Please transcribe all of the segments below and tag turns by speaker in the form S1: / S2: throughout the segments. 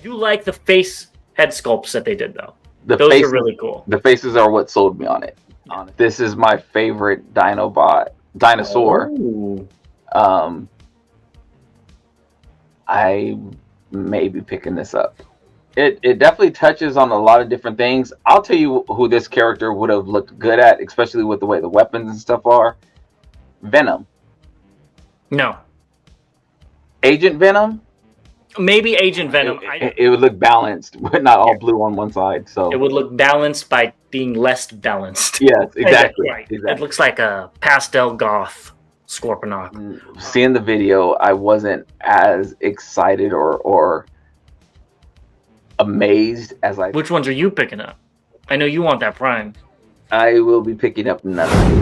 S1: do like the face head sculpts that they did, though.
S2: Those
S1: are really cool.
S2: The faces are what sold me on it. Yeah. This is my favorite dinosaur.
S1: Oh.
S2: I may be picking this up. It definitely touches on a lot of different things. I'll tell you who this character would have looked good at, especially with the way the weapons and stuff are. Venom.
S1: No.
S2: Agent Venom?
S1: Maybe Agent Venom.
S2: It would look balanced, but not all blue on one side. So
S1: it would look balanced by being less balanced.
S2: Yes, exactly.
S1: Right. Exactly. It looks like a pastel goth Scorponok.
S2: Seeing the video, I wasn't as excited or amazed as I.
S1: Which ones are you picking up? I know you want that Prime.
S2: I will be picking up none of these.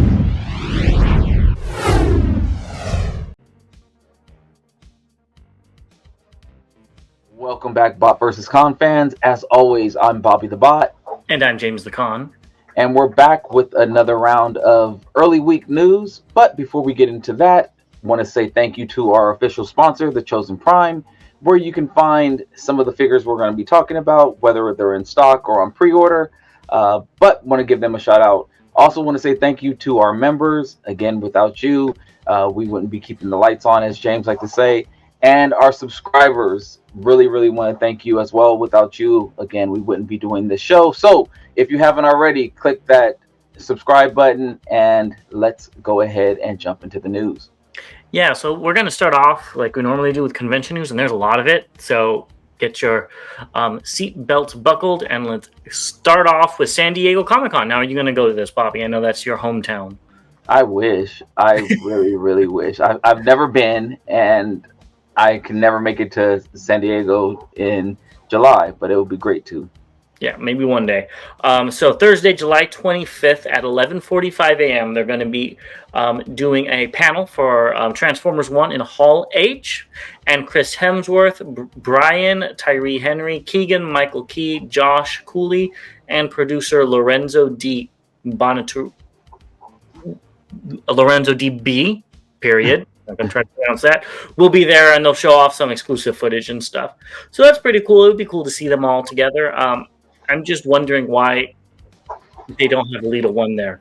S2: Welcome back, Bot vs. Con fans. As always, I'm Bobby the Bot.
S1: And I'm James the Con.
S2: And we're back with another round of early week news. But before we get into that, I want to say thank you to our official sponsor, The Chosen Prime, where you can find some of the figures we're going to be talking about, whether they're in stock or on pre-order. But want to give them a shout out. Also want to say thank you to our members. Again, without you, we wouldn't be keeping the lights on, as James likes to say. And our subscribers, really want to thank you as well. Without you, again, we wouldn't be doing this show. So if you haven't already, click that subscribe button and let's go ahead and jump into the news.
S1: Yeah, so we're going to start off like we normally do with convention news, and there's a lot of it. So get your seat belts buckled, and let's start off with San Diego Comic-Con. Now, are you going to go to this, Bobby? I know that's your hometown.
S2: I wish. I really wish. I've never been, and I can never make it to San Diego in July, but it would be great too.
S1: Yeah, maybe one day. So Thursday, July 25th at 11:45 a.m., they're going to be doing a panel for Transformers 1 in Hall H. And Chris Hemsworth, Brian, Tyree Henry, Keegan, Michael Key, Josh Cooley, and producer Lorenzo D. B. Period. I'm going to try to pronounce that. We'll be there, and they'll show off some exclusive footage and stuff. So that's pretty cool. It would be cool to see them all together. I'm just wondering why they don't have Elita 1 there.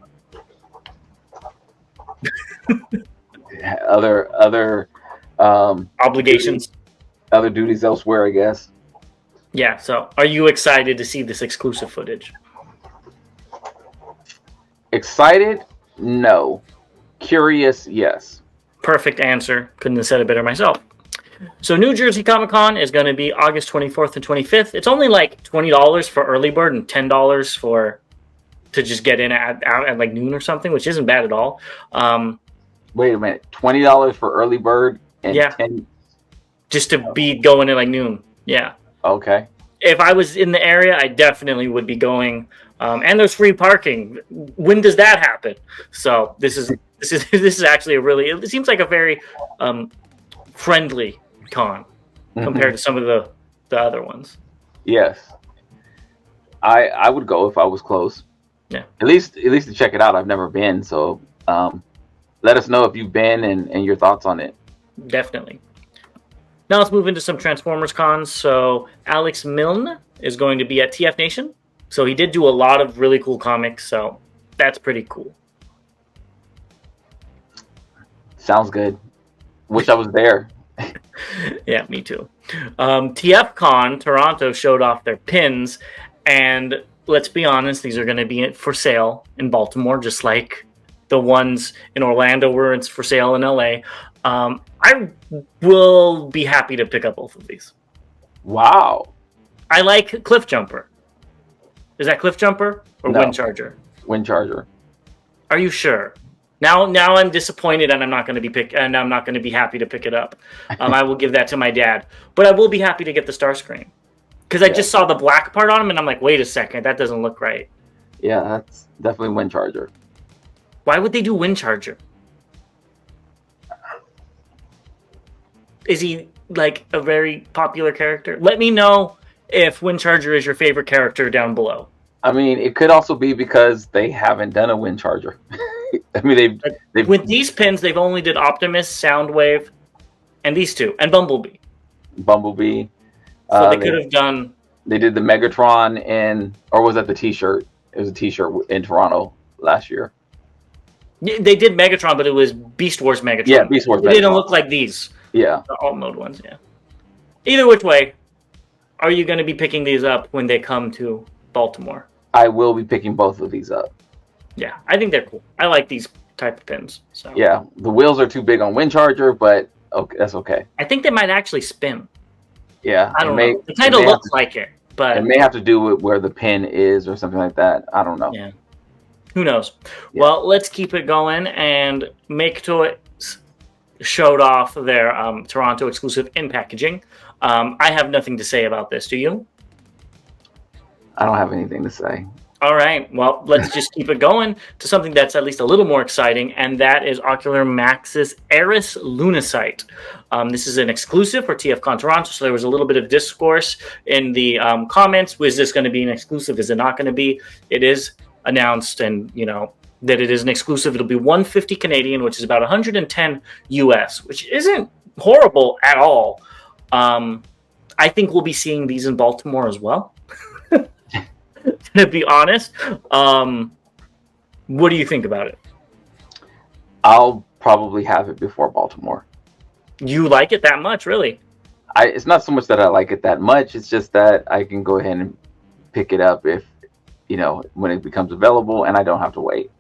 S2: Other
S1: obligations.
S2: Other duties elsewhere, I guess.
S1: Yeah, so are you excited to see this exclusive footage?
S2: Excited? No. Curious? Yes.
S1: Perfect answer. Couldn't have said it better myself. So New Jersey Comic Con is going to be August 24th and 25th. It's only like $20 for early bird and $10 to just get in at like noon or something, which isn't bad at all.
S2: Wait a minute, $20 for early bird and $10
S1: just to be going at like noon. Yeah.
S2: Okay.
S1: If I was in the area, I definitely would be going. And there's free parking. When does that happen? So this is actually it seems like a very friendly con compared to some of the other ones.
S2: Yes. I would go if I was close.
S1: Yeah.
S2: At least to check it out. I've never been, so let us know if you've been and your thoughts on it.
S1: Definitely. Now let's move into some Transformers cons. So Alex Milne is going to be at TF Nation. So he did do a lot of really cool comics, so that's pretty cool.
S2: Sounds good. Wish I was there.
S1: Yeah, me too. Tfcon Toronto showed off their pins, and let's be honest, these are going to be for sale in Baltimore, just like the ones in Orlando were for sale in LA. I will be happy to pick up both of these.
S2: Wow.
S1: I like Cliff Jumper. Is that Cliff Jumper or
S2: No.
S1: Wind Charger?
S2: Wind Charger.
S1: Are you sure? Now I'm disappointed, and I'm not going to be happy to pick it up. I will give that to my dad, but I will be happy to get the Starscream because I just saw the black part on him, and I'm like, wait a second, that doesn't look right.
S2: Yeah, that's definitely Wind Charger.
S1: Why would they do Wind Charger? Is he like a very popular character? Let me know if Wind Charger is your favorite character down below.
S2: I mean, it could also be because they haven't done a Wind Charger. I mean, they've
S1: with these pins, they've only did Optimus, Soundwave, and these two, and Bumblebee. So they
S2: They
S1: could have done.
S2: they did the Megatron or was that the T-shirt? It was a T-shirt in Toronto last year.
S1: They did Megatron, but it was Beast Wars Megatron.
S2: Yeah, Beast Wars
S1: It didn't
S2: Megatron.
S1: look like these.
S2: Yeah.
S1: The alt mode ones, yeah. Either which way, are you going to be picking these up when they come to Baltimore?
S2: I will be picking both of these up.
S1: Yeah, I think they're cool. I like these type of pins. So
S2: yeah, the wheels are too big on Windcharger, but okay, that's okay.
S1: I think they might actually spin.
S2: Yeah,
S1: I don't know. It kind of looks like it, but
S2: it may have to do with where the pin is or something like that. I don't know.
S1: Yeah, who knows?
S2: Yeah.
S1: Well, let's keep it going, and Make Toys showed off their Toronto exclusive in packaging. I have nothing to say about this. Do you?
S2: I don't have anything to say.
S1: All right. Well, let's just keep it going to something that's at least a little more exciting, and that is Ocular Max's Eris Lunacite. This is an exclusive for TFCon Toronto, so there was a little bit of discourse in the comments. Was this going to be an exclusive? Is it not going to be? It is announced, and that it is an exclusive. It'll be 150 Canadian, which is about 110 US, which isn't horrible at all. I think we'll be seeing these in Baltimore as well. To be honest, what do you think about it?
S2: I'll probably have it before Baltimore.
S1: You like it that much, really?
S2: It's not so much that I like it that much. It's just that I can go ahead and pick it up if when it becomes available, and I don't have to wait.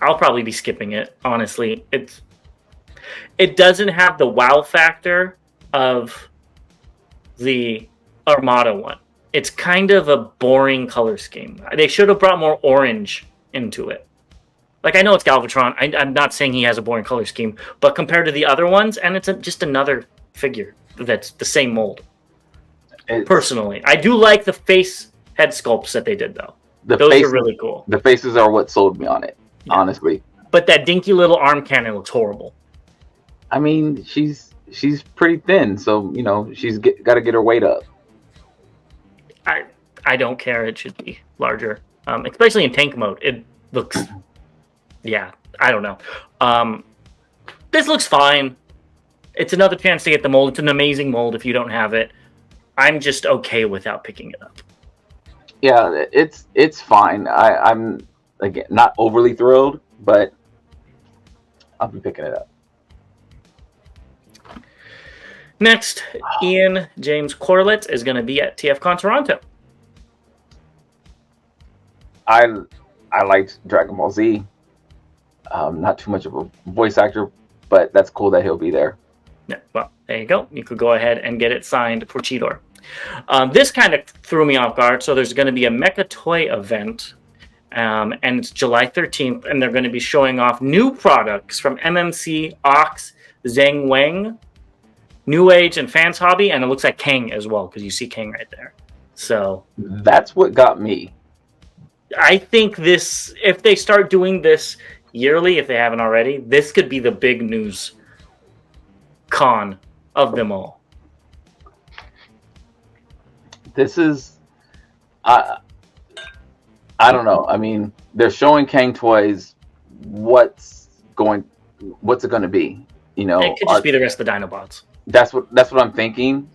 S1: I'll probably be skipping it. Honestly, it doesn't have the wow factor of the Armada one. It's kind of a boring color scheme. They should have brought more orange into it. Like, I know it's Galvatron. I'm not saying he has a boring color scheme, but compared to the other ones, and it's just another figure that's the same mold. Personally, I do like the face head sculpts that they did, though. Those are really cool.
S2: The faces are what sold me on it, honestly.
S1: But that dinky little arm cannon looks horrible.
S2: I mean, she's pretty thin, so she's got to get her weight up.
S1: I don't care. It should be larger, especially in tank mode. It looks, I don't know. This looks fine. It's another chance to get the mold. It's an amazing mold if you don't have it. I'm just okay without picking it up.
S2: Yeah, it's fine. I'm again not overly thrilled, but I'll be picking it up.
S1: Next, Ian James Corlett is going to be at TFCon Toronto.
S2: I liked Dragon Ball Z. Not too much of a voice actor, but that's cool that he'll be there.
S1: Yeah, well, there you go. You could go ahead and get it signed for Cheetor. This kind of threw me off guard. So there's going to be a Mecha Toy event, and it's July 13th, and they're going to be showing off new products from MMC, Ox, Zhang Wang, Newage, and Fans Hobby, and it looks like Kang as well, because you see Kang right there. So
S2: that's what got me.
S1: I think this, if they start doing this yearly, if they haven't already, this could be the big news con of them all.
S2: This is, I don't know. I mean, they're showing Kang toys. What's it going to be?
S1: It could just be the rest of the Dinobots.
S2: That's what I'm thinking.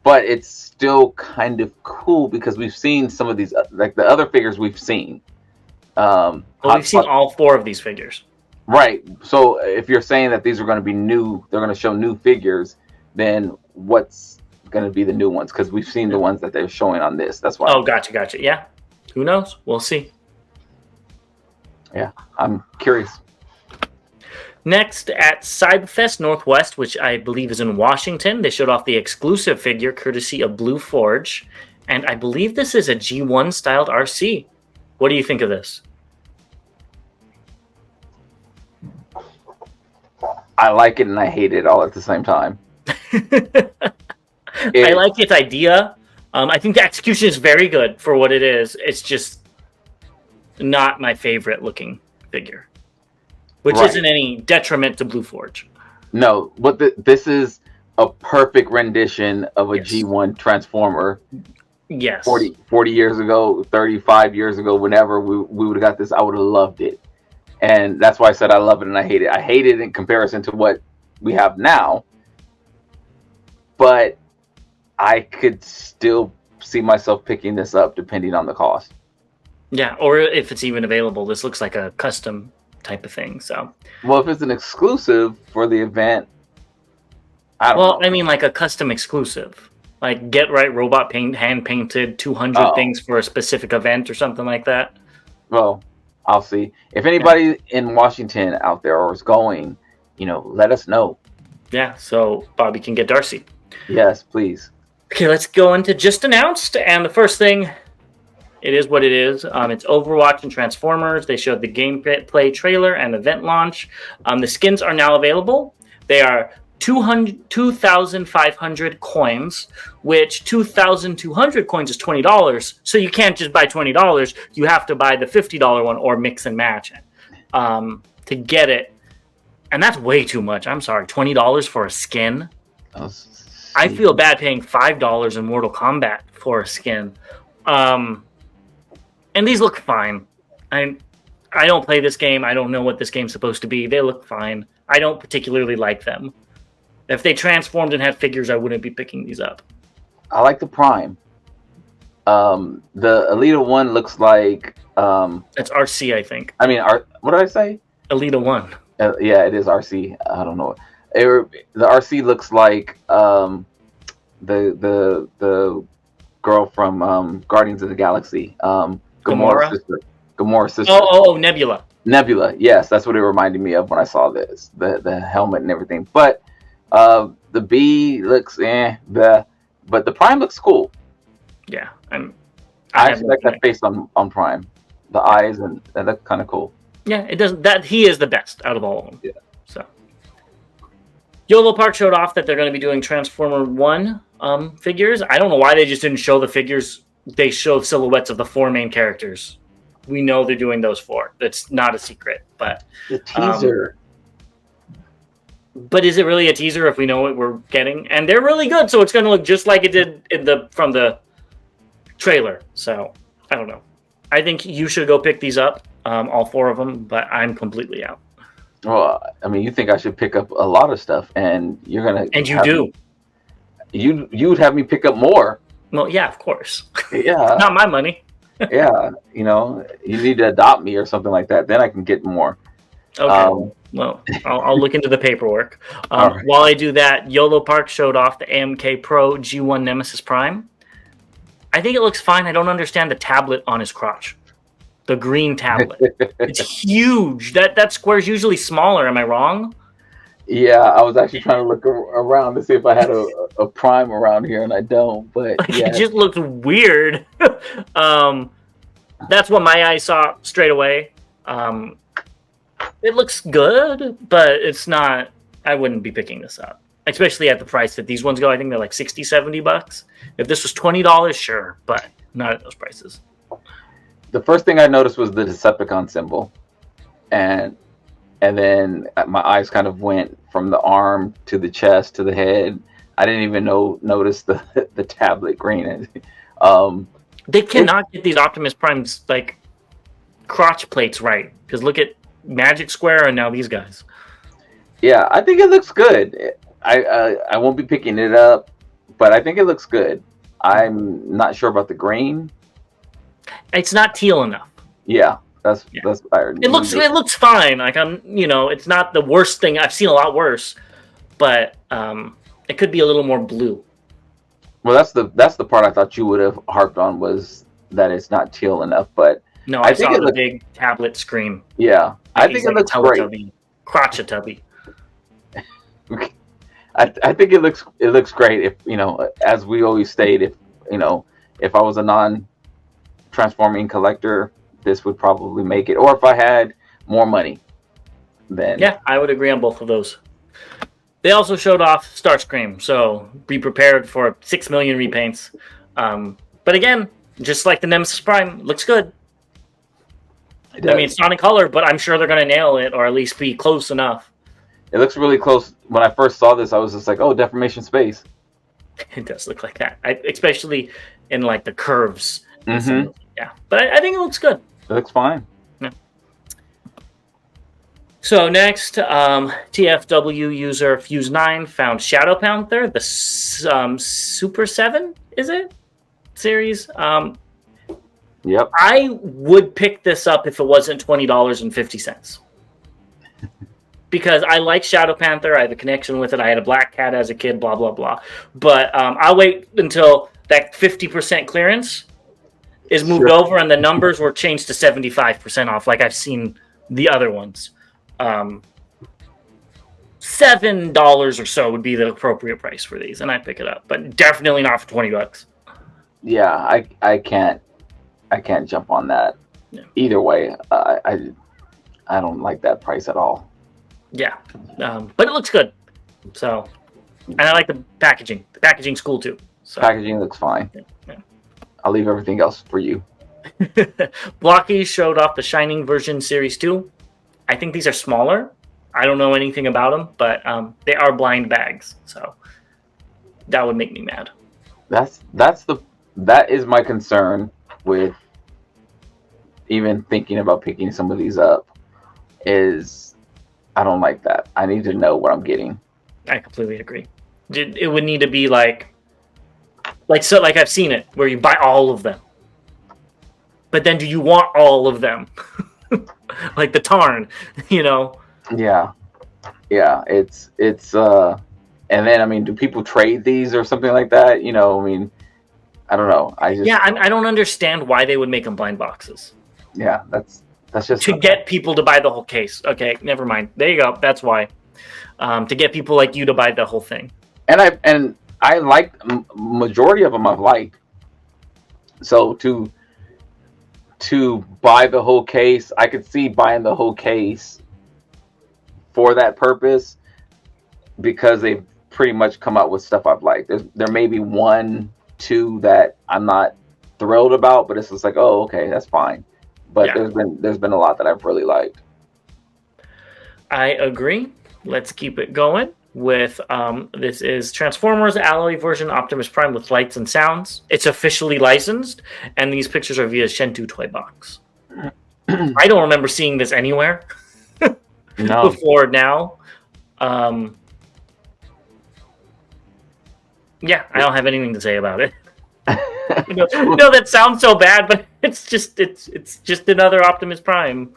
S2: But it's still kind of cool because we've seen some of these, like the other figures we've seen.
S1: We've seen all 4 of these figures.
S2: Right. So if you're saying that these are going to be new, they're going to show new figures, then what's going to be the new ones? Because we've seen the ones that they're showing on this. That's why.
S1: Oh, gotcha. Yeah. Who knows? We'll see.
S2: Yeah, I'm curious.
S1: Next, at Cyberfest Northwest, which I believe is in Washington, they showed off the exclusive figure courtesy of Blue Forge. And I believe this is a G1 styled RC. What do you think of this?
S2: I like it and I hate it all at the same time.
S1: I like its idea. I think the execution is very good for what it is. It's just not my favorite looking figure. Which isn't any detriment to Blue Forge.
S2: No, but this is a perfect rendition of a G1 Transformer.
S1: Yes.
S2: 40 years ago, 35 years ago, whenever we would have got this, I would have loved it. And that's why I said I love it and I hate it. I hate it in comparison to what we have now. But I could still see myself picking this up depending on the cost.
S1: Yeah, or if it's even available. This looks like a custom type of thing. So,
S2: well, if it's an exclusive for the event, I don't know.
S1: I mean, like a custom exclusive, like Get Right Robot paint hand painted 200
S2: Oh,
S1: things for a specific event or something like that.
S2: well, I'll see. If anybody in Washington out there or is going, let us know.
S1: Yeah, so Bobby can get Darcy.
S2: Yes, please.
S1: Okay, let's go into just announced, and the first thing, it is what it is. It's Overwatch and Transformers. They showed the gameplay trailer and event launch. The skins are now available. They are 2,500 coins, which 2,200 coins is $20. So you can't just buy $20. You have to buy the $50 one or mix and match to get it. And that's way too much. I'm sorry. $20 for a skin? I feel bad paying $5 in Mortal Kombat for a skin. And these look fine. I don't play this game. I don't know what this game's supposed to be. They look fine. I don't particularly like them. If they transformed and had figures, I wouldn't be picking these up.
S2: I like the Prime. The Alita 1 looks like...
S1: That's RC, I think.
S2: I mean, what did I say?
S1: Alita 1.
S2: Yeah, it is RC. I don't know. The RC looks like the girl from Guardians of the Galaxy.
S1: Gamora?
S2: Gamora's sister.
S1: Oh, Nebula.
S2: Nebula. Yes, that's what it reminded me of when I saw this. The helmet and everything. But the B looks but the Prime looks cool.
S1: Yeah,
S2: I actually like that face on Prime. The eyes and that's kind of cool.
S1: Yeah, it doesn't. That he is the best out of all of them.
S2: Yeah.
S1: So, YOLO Park showed off that they're going to be doing Transformer 1 figures. I don't know why they just didn't show the figures. They showed silhouettes of the 4 main characters. We know they're doing those 4. That's not a secret. But
S2: the teaser.
S1: But is it really a teaser if we know what we're getting? And they're really good, so it's going to look just like it did from the trailer. So I don't know. I think you should go pick these up, all 4 of them. But I'm completely out.
S2: Well, I mean, you think I should pick up a lot of stuff, and you're gonna.
S1: And you do.
S2: You would have me pick up more.
S1: Well, yeah, of course.
S2: Yeah.
S1: Not my money.
S2: Yeah, you need to adopt me or something like that. Then I can get more.
S1: Okay. Well, I'll look into the paperwork.
S2: Right.
S1: While I do that, YOLO Park showed off the AMK Pro G1 Nemesis Prime. I think it looks fine. I don't understand the tablet on his crotch. The green tablet. It's huge. That square's usually smaller. Am I wrong?
S2: Yeah, I was actually trying to look around to see if I had a Prime around here, and I don't. But yeah.
S1: It just looks weird. That's what my eyes saw straight away. It looks good, but it's not. I wouldn't be picking this up, especially at the price that these ones go. I think they're like $60, $70. If this was $20, sure, but not at those prices.
S2: The first thing I noticed was the Decepticon symbol, and then my eyes kind of went from the arm to the chest to the head. I didn't even notice the tablet green.
S1: They cannot get these Optimus Primes like crotch plates right, because look at Magic Square and now these guys.
S2: Yeah, I think it looks good. I won't be picking it up, but I think it looks good. I'm not sure about the green.
S1: It's not teal enough.
S2: Yeah, that's what I heard.
S1: It looks fine. Like it's not the worst thing. I've seen a lot worse, but it could be a little more blue.
S2: Well, that's the part I thought you would have harped on, was that it's not teal enough. But
S1: no, I saw the big tablet screen.
S2: Yeah, I think it looks great.
S1: Crotch-a-tubby.
S2: I think it looks great. If as we always state, if I was a non-transforming collector, this would probably make it. Or if I had more money, then
S1: yeah, I would agree on both of those. They also showed off Starscream, so be prepared for 6 million repaints. But again, just like the Nemesis Prime, looks good. I mean, it's not in color, but I'm sure they're going to nail it, or at least be close enough.
S2: It looks really close. When I first saw this, I was just like, oh, Deformation Space.
S1: It does look like that, especially in like the curves.
S2: Mm-hmm.
S1: Yeah, but I think it looks good.
S2: It looks fine.
S1: Yeah. So next, TFW user Fuse9 found Shadow Panther, the Super 7, is it? Series.
S2: Yep.
S1: I would pick this up if it wasn't $20.50. Because I like Shadow Panther. I have a connection with it. I had a black cat as a kid, blah, blah, blah. But I'll wait until that 50% clearance is moved
S2: Sure.
S1: over and the numbers were changed to 75% off, like I've seen the other ones. $7 or so would be the appropriate price for these, and I'd pick it up, but definitely not for $20.
S2: Yeah, I can't jump on that.
S1: Yeah.
S2: Either way, I don't like that price at all.
S1: Yeah, but it looks good. So, and I like the packaging. The packaging's cool too. So.
S2: Packaging looks fine.
S1: Yeah.
S2: I'll leave everything else for you.
S1: Blocky showed off the Shining version Series 2. I think these are smaller. I don't know anything about them, but they are blind bags, so that would make me mad.
S2: That is my concern with even thinking about picking some of these up. Is I don't like that. I need to know what I'm getting.
S1: I completely agree. It would need to be like I've seen it where you buy all of them, but then do you want all of them? Like the Tarn, you know?
S2: Yeah. It's and then I mean, do people trade these or something like that? You know, I mean, I don't know.
S1: I don't understand why they would make them blind boxes.
S2: Yeah, that's just
S1: to get people to buy the whole case. Okay, never mind. There you go. That's why. To get people like you to buy the whole thing.
S2: And I like majority of them. I've liked. So to buy the whole case, I could see buying the whole case for that purpose because they've pretty much come out with stuff I've liked. There may be 1, 2 that I'm not thrilled about, but it's just like, oh, okay, that's fine. But yeah. there's been a lot that I've really liked.
S1: I agree. Let's keep it going with this is Transformers Alloy version Optimus Prime with lights and sounds. It's officially licensed, and these pictures are via Shentu Toy Box. I don't remember seeing this anywhere before now. Yeah, I don't have anything to say about it. No, that sounds so bad, but it's just another Optimus Prime.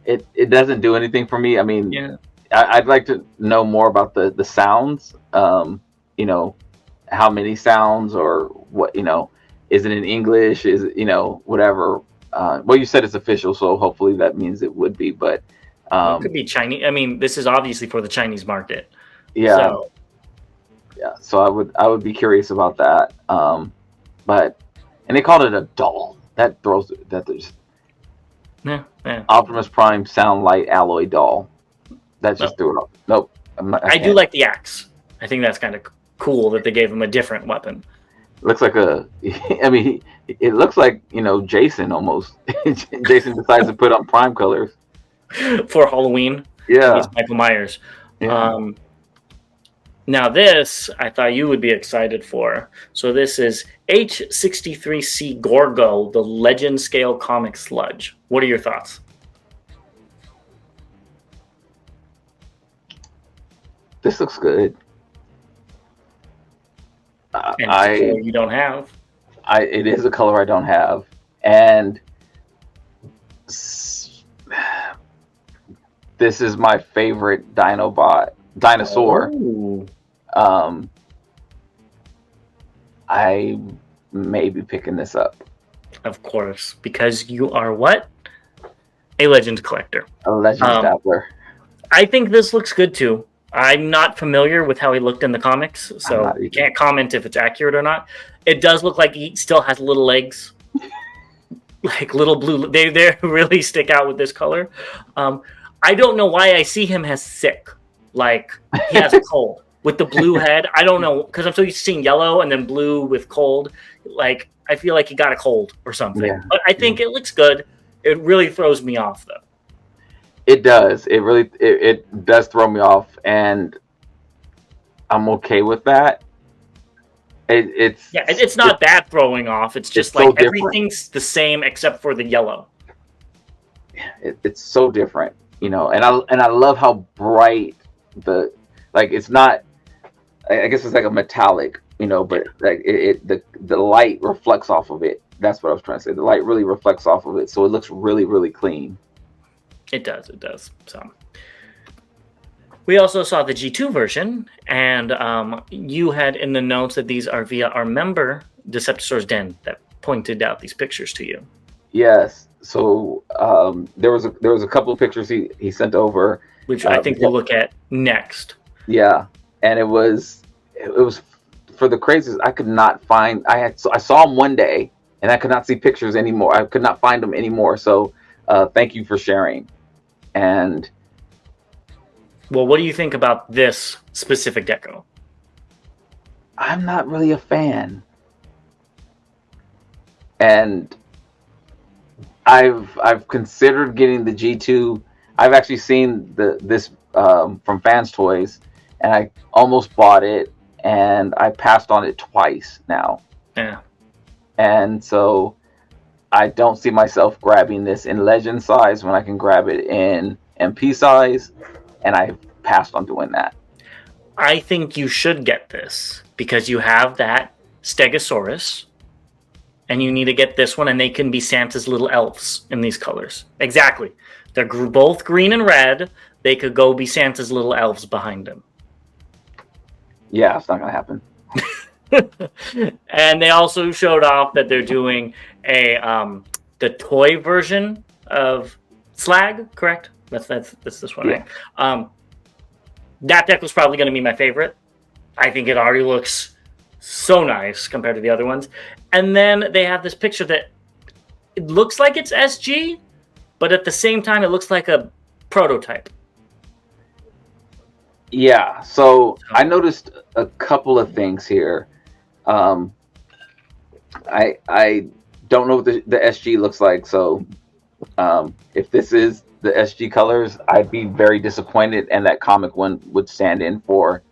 S2: It doesn't do anything for me. I mean,
S1: yeah.
S2: I'd like to know more about the sounds. You know, how many sounds or what? You know, is it in English? Is it, you know, whatever? Well, you said it's official, so hopefully that means it would be. But
S1: it could be Chinese. I mean, this is obviously for the Chinese market.
S2: Yeah. So. Yeah. So I would be curious about that. But and they called it a doll. That throws that there's.
S1: Yeah.
S2: Optimus Prime Sound Light Alloy doll. That just threw it off. Nope.
S1: I do like the axe. I think that's kind of cool that they gave him a different weapon.
S2: Looks like I mean, it looks like, you know, Jason almost. Jason decides to put on Prime colors
S1: for Halloween.
S2: Yeah.
S1: He's Michael Myers.
S2: Yeah.
S1: Now this, I thought you would be excited for. So this is H63C Gorgo, the Legend Scale Comic Sludge. What are your thoughts?
S2: This looks good.
S1: You don't have.
S2: It is a color I don't have, and this is my favorite dinosaur.
S1: Oh.
S2: I may be picking this up.
S1: Of course, because you are what? A Legend collector.
S2: A Legend dabbler.
S1: I think this looks good too. I'm not familiar with how he looked in the comics, so you can't comment if it's accurate or not. It does look like he still has little legs. Like little blue. They really stick out with this color. I don't know why I see him as sick. Like he has a cold with the blue head. I don't know, because I'm so used to seeing yellow and then blue with cold. Like I feel like he got a cold or something. Yeah. But I think it looks good. It really throws me off though.
S2: It does. It really it does throw me off, and I'm okay with that.
S1: It's not bad throwing off. It's just like so everything's the same except for the yellow.
S2: It's so different. and I love how bright the like it's not. I guess it's like a metallic, but like the light reflects off of it. That's what I was trying to say. The light really reflects off of it, so it looks really, really clean.
S1: It does. It does. So we also saw the G2 version, and you had in the notes that these are via our member Deceptosaur's Den that pointed out these pictures to you.
S2: Yes. So there was a couple of pictures he sent over,
S1: which I think we'll look at next.
S2: Yeah, and it was for the craziest. I could not find. I saw them one day, and I could not see pictures anymore. I could not find them anymore. So thank you for sharing. And
S1: well, what do you think about this specific deco?
S2: I'm not really a fan, and I've considered getting the G2. I've actually seen this from Fans Toys, and I almost bought it, and I passed on it twice now.
S1: Yeah.
S2: And so I don't see myself grabbing this in Legend size when I can grab it in MP size, and I passed on doing that.
S1: I think you should get this because you have that Stegosaurus, and you need to get this one, and they can be Santa's little elves in these colors. Exactly. They're both green and red. They could go be Santa's little elves behind them.
S2: Yeah, it's not going to happen.
S1: And they also showed off that they're doing the toy version of Slag, correct? That's this one,
S2: yeah.
S1: Right? That deck was probably going to be my favorite. I think it already looks so nice compared to the other ones. And then they have this picture that it looks like it's SG, but at the same time, it looks like a prototype.
S2: Yeah, so I noticed a couple of things here. I don't know what the SG looks like, so if this is the SG colors, I'd be very disappointed, and that comic one would stand in for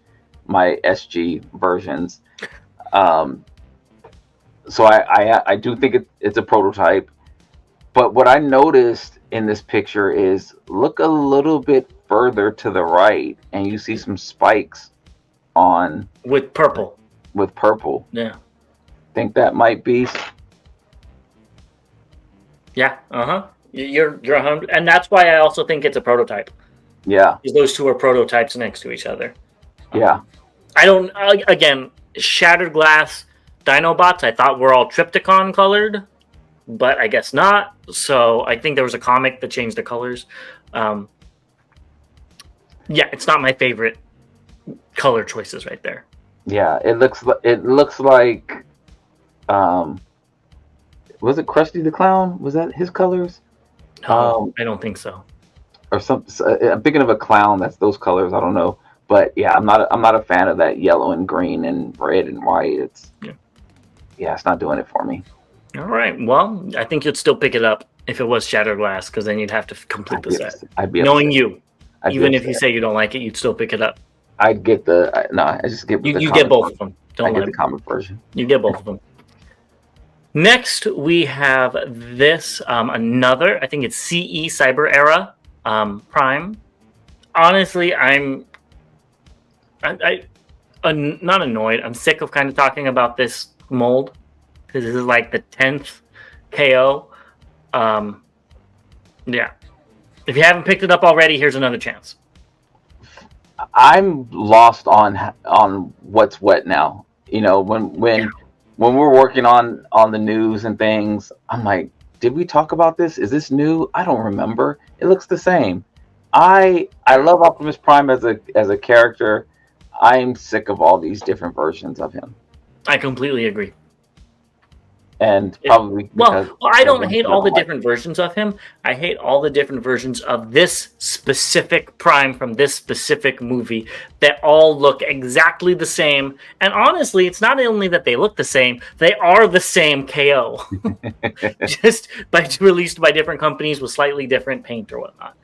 S2: my SG versions. So I do think it's a prototype, but what I noticed in this picture is look a little bit further to the right, and you see some spikes on
S1: with purple.
S2: Yeah, think that might be.
S1: Yeah. You're 100, and that's why I also think it's a prototype.
S2: Yeah,
S1: because those two are prototypes next to each other.
S2: Yeah.
S1: I don't. Again, Shattered Glass Dinobots. I thought were all Tfcon colored, but I guess not. So I think there was a comic that changed the colors. Yeah, it's not my favorite color choices right there.
S2: Yeah, it looks like was it Krusty the Clown? Was that his colors?
S1: No, I don't think so.
S2: Or I'm thinking of a clown that's those colors. I don't know, but yeah, I'm not a fan of that yellow and green and red and white. It's not doing it for me.
S1: All right, well, I think you'd still pick it up if it was Shattered Glass, because then you'd have to complete the set. Knowing you, even if you say you don't like it, you'd still pick it up.
S2: I'd get I just get
S1: you get both of them.
S2: I get the comic version.
S1: You get both of them. Next, we have this another. I think it's CE Cyber Era Prime. Honestly, I'm not annoyed. I'm sick of kind of talking about this mold because this is like the 10th KO. Yeah. If you haven't picked it up already, here's another chance.
S2: I'm lost on what's what now. When we're working on the news and things, I'm like, did we talk about this? Is this new? I don't remember. It looks the same. I love Optimus Prime as a character. I'm sick of all these different versions of him.
S1: I completely agree.
S2: And probably
S1: I don't hate all the different versions of him. I hate all the different versions of this specific Prime from this specific movie that all look exactly the same. And honestly, it's not only that they look the same, they are the same KO. Just released by different companies with slightly different paint or whatnot.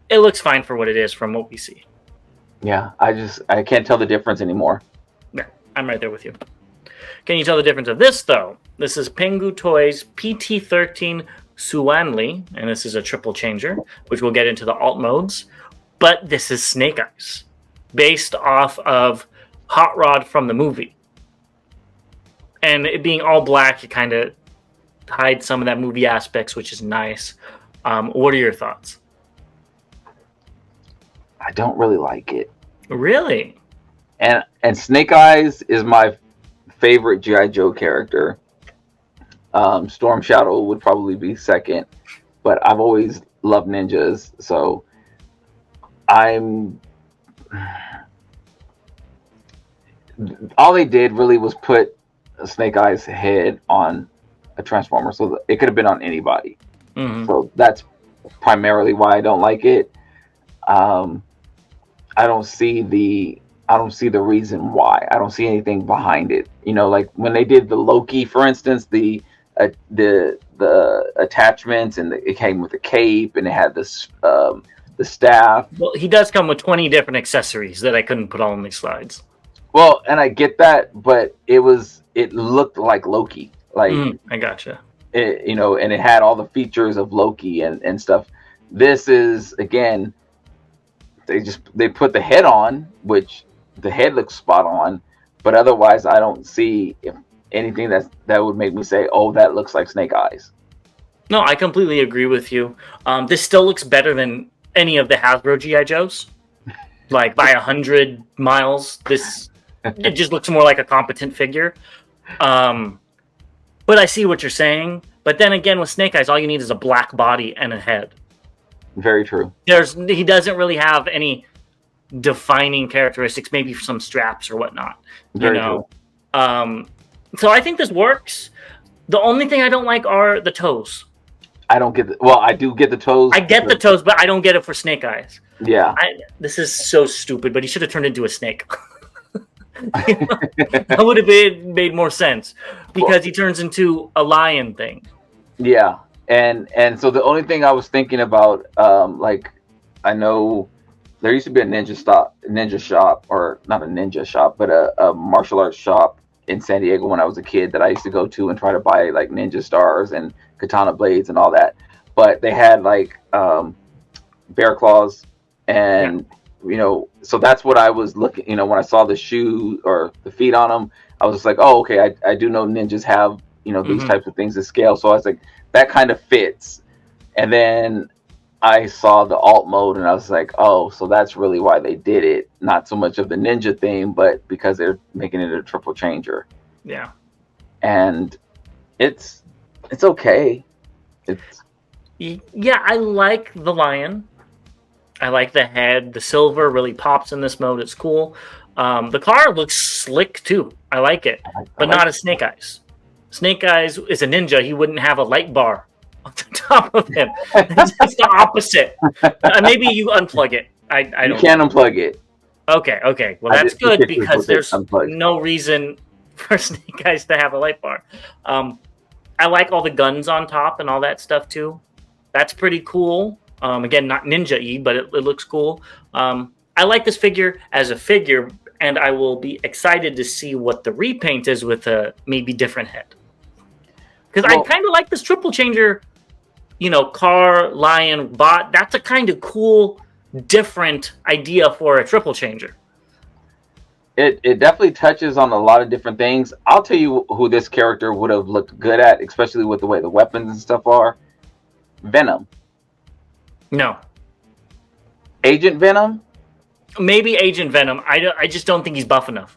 S1: It looks fine for what it is from what we see.
S2: Yeah, I can't tell the difference anymore.
S1: Yeah, I'm right there with you. Can you tell the difference of this, though? This is Pengu Toys PT13 Suwanli, and this is a triple changer, which we'll get into the alt modes. But this is Snake Eyes, based off of Hot Rod from the movie. And it being all black, it kind of hides some of that movie aspects, which is nice. What are your thoughts?
S2: I don't really like it.
S1: Really?
S2: And Snake Eyes is my favorite G.I. Joe character. Storm Shadow would probably be second, but I've always loved ninjas, so all they did really was put Snake Eyes' head on a Transformer, so it could have been on anybody.
S1: Mm-hmm.
S2: So that's primarily why I don't like it. I don't see the reason why. I don't see anything behind it. Like when they did the Loki, for instance, the attachments, and it came with a cape, and it had this the staff.
S1: Well, he does come with 20 different accessories that I couldn't put all in these slides.
S2: Well, and I get that, but it looked like Loki. Like
S1: I gotcha.
S2: And it had all the features of Loki and stuff. This is, again, they put the head on, which the head looks spot on, but otherwise I don't see anything that would make me say, oh, that looks like Snake Eyes.
S1: No, I completely agree with you. This still looks better than any of the Hasbro G.I. Joes. Like by 100 miles, it just looks more like a competent figure. But I see what you're saying. But then again, with Snake Eyes, all you need is a black body and a head.
S2: Very true.
S1: He doesn't really have any defining characteristics, maybe some straps or whatnot.
S2: Very true.
S1: So I think this works. The only thing I don't like are the toes.
S2: I don't get I do get the toes.
S1: I get the toes, but I don't get it for Snake Eyes.
S2: Yeah.
S1: This is so stupid, but he should have turned into a snake. That would have made more sense, because he turns into a lion thing.
S2: Yeah. And so the only thing I was thinking about, like, I know there used to be a ninja shop, or not a ninja shop, but a martial arts shop in San Diego when I was a kid that I used to go to and try to buy like ninja stars and katana blades and all that. But they had like bear claws, and so that's what I was looking. When I saw the shoe or the feet on them, I was just like, oh, okay, I do know ninjas have these types of things to scale. So I was like, that kind of fits. And then I saw the alt mode, and I was like, oh, so that's really why they did it. Not so much of the ninja thing, but because they're making it a triple changer.
S1: Yeah.
S2: And it's okay.
S1: Yeah, I like the lion. I like the head. The silver really pops in this mode. It's cool. The car looks slick too. I like it, but not as Snake Eyes. Snake Eyes is a ninja. He wouldn't have a light bar on the top of him. It's the opposite. Maybe you unplug it. I don't.
S2: You can unplug it.
S1: Okay. Well, that's good, because there's no reason for Snake Eyes to have a light bar. I like all the guns on top and all that stuff too. That's pretty cool. Again, not ninja-y, but it looks cool. I like this figure as a figure, and I will be excited to see what the repaint is with a maybe different head. Because I kind of like this triple changer, car, lion, bot. That's a kind of cool, different idea for a triple changer.
S2: It definitely touches on a lot of different things. I'll tell you who this character would have looked good at, especially with the way the weapons and stuff are. Venom.
S1: No.
S2: Agent Venom?
S1: Maybe Agent Venom. I just don't think he's buff enough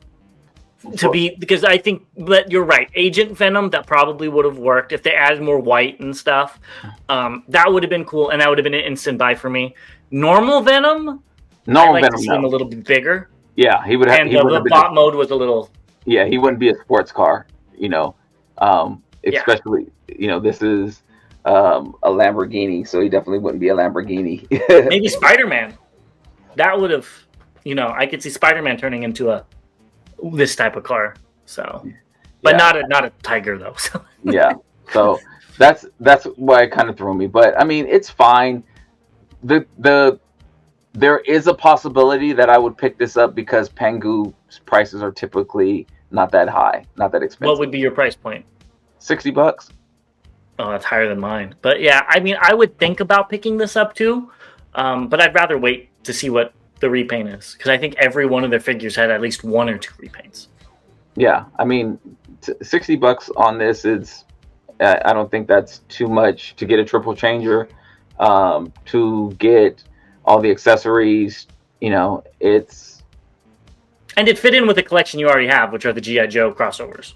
S1: to be, because I think that you're right. Agent Venom, that probably would have worked if they added more white and stuff. That would have been cool, and that would have been an instant buy for me. Normal Venom? I'd like to see him a little bit bigger.
S2: Yeah, he would have.
S1: And the bot mode was a little.
S2: Yeah, he wouldn't be a sports car, especially this is a Lamborghini, so he definitely wouldn't be a Lamborghini.
S1: Maybe Spider-Man. That would have, I could see Spider-Man turning into this type of car. So, but not a tiger though. So.
S2: Yeah, so that's why it kind of threw me. But I mean, it's fine. There is a possibility that I would pick this up because Pangu's prices are typically not that high, not that expensive.
S1: What would be your price point?
S2: $60.
S1: Oh, that's higher than mine. But yeah, I mean, I would think about picking this up too, but I'd rather wait to see what the repaint is because I think every one of their figures had at least one or two repaints.
S2: Yeah, I mean, $60 on this is, I don't think that's too much to get a triple changer, to get all the accessories. It's
S1: And it fit in with the collection you already have, which are the GI Joe crossovers.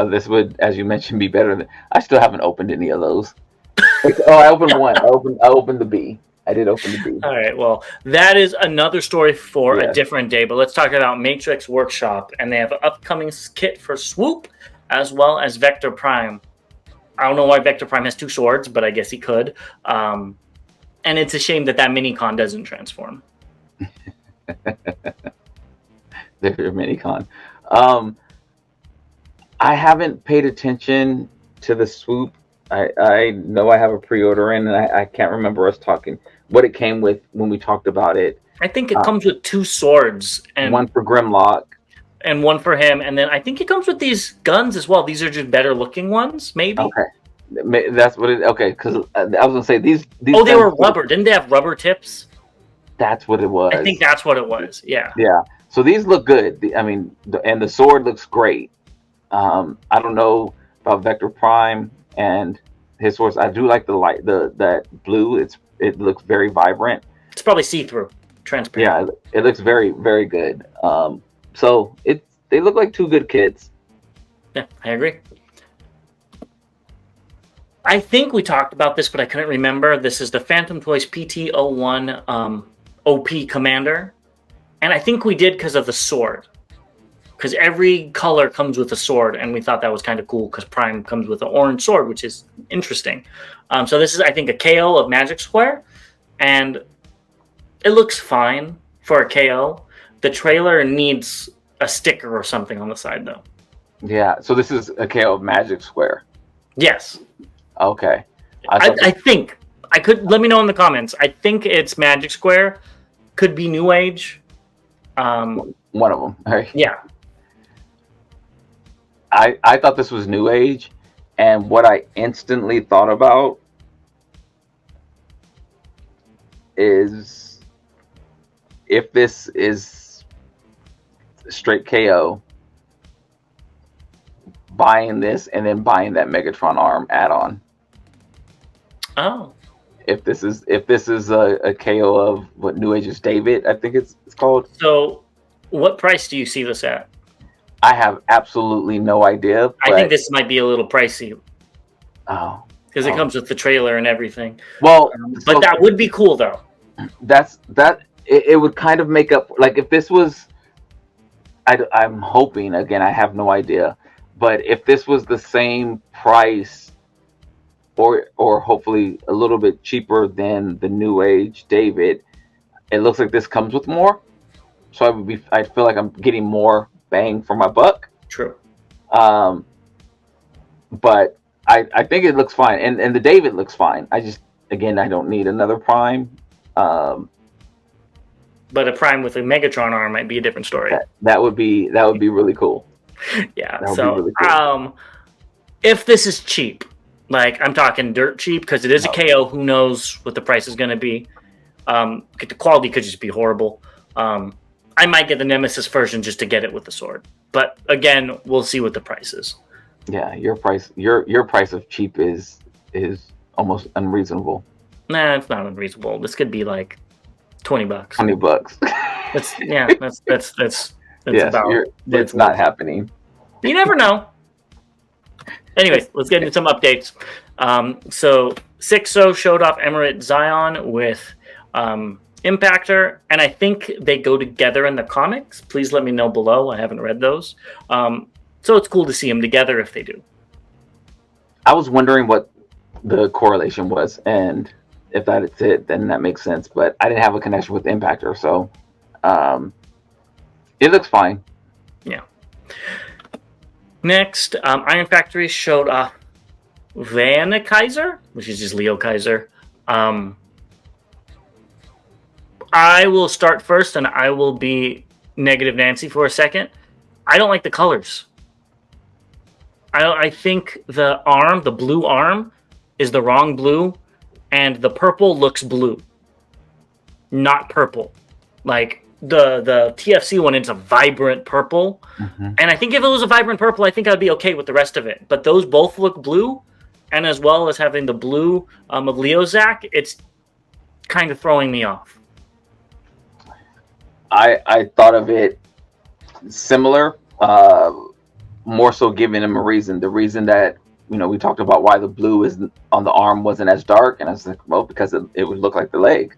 S2: this would, as you mentioned, be better than. I still haven't opened any of those. I opened one. I opened the B. I did open the B.
S1: All right, well, that is another story for a
S2: Yes.
S1: different day, but let's talk about Matrix Workshop, and they have an upcoming kit for Swoop as well as Vector Prime. I don't know why Vector Prime has two swords, but I guess he could. And it's a shame that Minicon doesn't transform.
S2: They're Minicon. I haven't paid attention to the Swoop. I know I have a pre-order in, and I can't remember us talking what it came with when we talked about it.
S1: I think it comes with two swords and
S2: one for Grimlock
S1: and one for him, and then I think it comes with these guns as well. These are just better looking ones, maybe.
S2: Okay, that's what it. Okay, because I was gonna say these.
S1: Oh, they were rubber. Didn't they have rubber tips?
S2: That's what it was.
S1: I think that's what it was. Yeah.
S2: Yeah. So these look good. I mean, and the sword looks great. I don't know about Vector Prime and his swords. I do like the light, that blue. It looks very vibrant.
S1: It's probably see-through, transparent.
S2: Yeah, it looks very, very good. So they look like two good kits.
S1: Yeah, I agree. I think we talked about this, but I couldn't remember. This is the Phantom Toys PT-01 OP Commander. And I think we did because of the sword. Because every color comes with a sword, and we thought that was kind of cool because Prime comes with an orange sword, which is interesting. So this is, I think, a KO of Magic Square, and it looks fine for a KO. The trailer needs a sticker or something on the side, though.
S2: Yeah, so this is a KO of Magic Square.
S1: Yes.
S2: Okay.
S1: I think. I could, let me know in the comments. I think it's Magic Square. Could be Newage.
S2: One of them. Right?
S1: Yeah.
S2: I thought this was Newage, and what I instantly thought about is if this is straight KO, buying this and then buying that Megatron arm add-on.
S1: Oh.
S2: If this is a KO of what Newage's David, I think it's called.
S1: So, what price do you see this at?
S2: I have absolutely no idea.
S1: I think this might be a little pricey.
S2: Oh.
S1: Because it comes with the trailer and everything.
S2: Well,
S1: but that would be cool, though.
S2: It would kind of make up, like, if this was, I'm hoping, again, I have no idea, but if this was the same price or hopefully a little bit cheaper than the Newage David, it looks like this comes with more. So I feel like I'm getting more bang for my buck.
S1: True.
S2: But I think it looks fine, and the David looks fine. I don't need another Prime.
S1: But a Prime with a Megatron arm might be a different story.
S2: That would be really cool.
S1: Yeah. So really cool. If this is cheap, like I'm talking dirt cheap, because it is a KO, who knows what the price is going to be. The quality could just be horrible. I might get the Nemesis version just to get it with the sword. But again, we'll see what the price is.
S2: Yeah, your price of cheap is almost unreasonable.
S1: Nah, it's not unreasonable. This could be like $20.
S2: $20.
S1: That's yes,
S2: it's not happening.
S1: You never know. Anyways, let's get into some updates. So Sixo showed off Emirate Zion with Impactor, and I think they go together in the comics. Please let me know below. I haven't read those. So it's cool to see them together if they do.
S2: I was wondering what the correlation was, and if that's it, then that makes sense. But I didn't have a connection with Impactor, so it looks fine.
S1: Yeah. Next, Iron Factory showed off Vanna Kaiser, which is just Leo Kaiser. I will start first, and I will be negative Nancy for a second. I don't like the colors. I think the blue arm, is the wrong blue, and the purple looks blue, not purple. Like the TFC one, it's a vibrant purple,
S2: Mm-hmm.
S1: and I think if it was a vibrant purple, I think I'd be okay with the rest of it. But those both look blue, and as well as having the blue of Leozak, it's kind of throwing me off.
S2: I thought of it similar, more so giving him a reason. The reason that we talked about why the blue is on the arm wasn't as dark, and I was like, well, because it would look like the leg.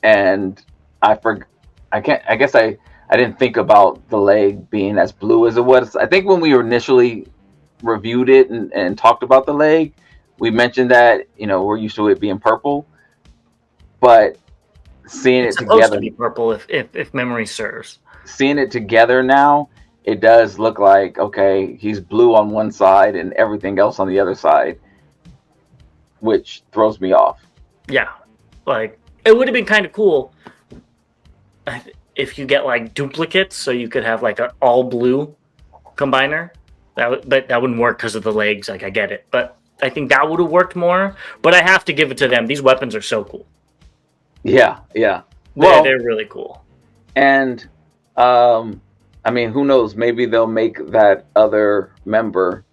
S2: And I can't. I guess I didn't think about the leg being as blue as it was. I think when we initially reviewed it and talked about the leg, we mentioned that we're used to it being purple, but seeing
S1: It's
S2: it
S1: supposed
S2: together,
S1: to be purple if memory serves.
S2: seeing it together now, it does look like, okay, he's blue on one side and everything else on the other side, which throws me off.
S1: Yeah, like it would have been kind of cool if you get like duplicates, so you could have like an all blue combiner. But that wouldn't work because of the legs. Like I get it, but I think that would have worked more. But I have to give it to them. These weapons are so cool.
S2: Yeah, yeah.
S1: Well, they're really cool.
S2: And I mean, who knows? Maybe they'll make that other member.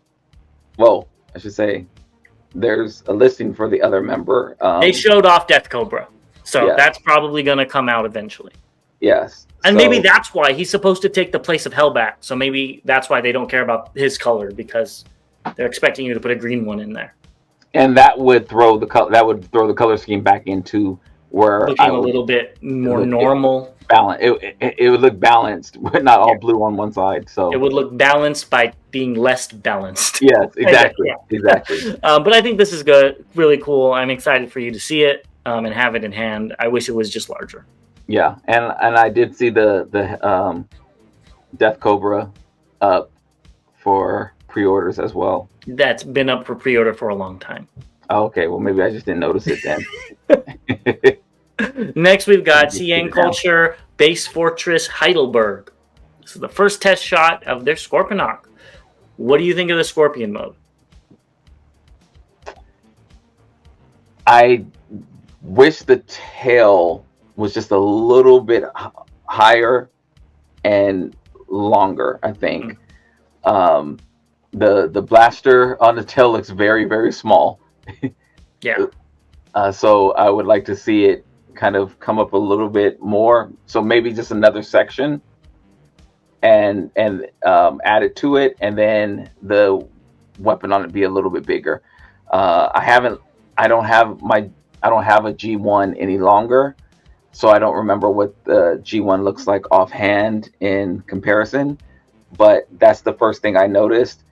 S2: Well, I should say, there's a listing for the other member.
S1: They showed off Death Cobra, so
S2: yeah.
S1: That's probably going to come out eventually.
S2: Yes,
S1: and maybe that's why he's supposed to take the place of Hellbat. So maybe that's why they don't care about his color, because they're expecting you to put a green one in there.
S2: And that would throw the color scheme back into where
S1: looking a little bit more normal.
S2: It would look balanced, but not all blue on one side. So
S1: it would look balanced by being less balanced.
S2: Yes, exactly, exactly.
S1: But I think this is good, really cool. I'm excited for you to see it and have it in hand. I wish it was just larger.
S2: Yeah, and I did see the Death Cobra up for pre-orders as well.
S1: That's been up for pre-order for a long time.
S2: Oh, okay, well maybe I just didn't notice it then.
S1: Next, we've got CN Culture Base Fortress Heidelberg. This is the first test shot of their Scorponok. What do you think of the Scorpion mode?
S2: I wish the tail was just a little bit higher and longer. I think the blaster on the tail looks very, very small.
S1: Yeah.
S2: So I would like to see it kind of come up a little bit more. So maybe just another section and add it to it, and then the weapon on it be a little bit bigger. I don't have a G1 any longer, so I don't remember what the G1 looks like offhand in comparison, but that's the first thing I noticed.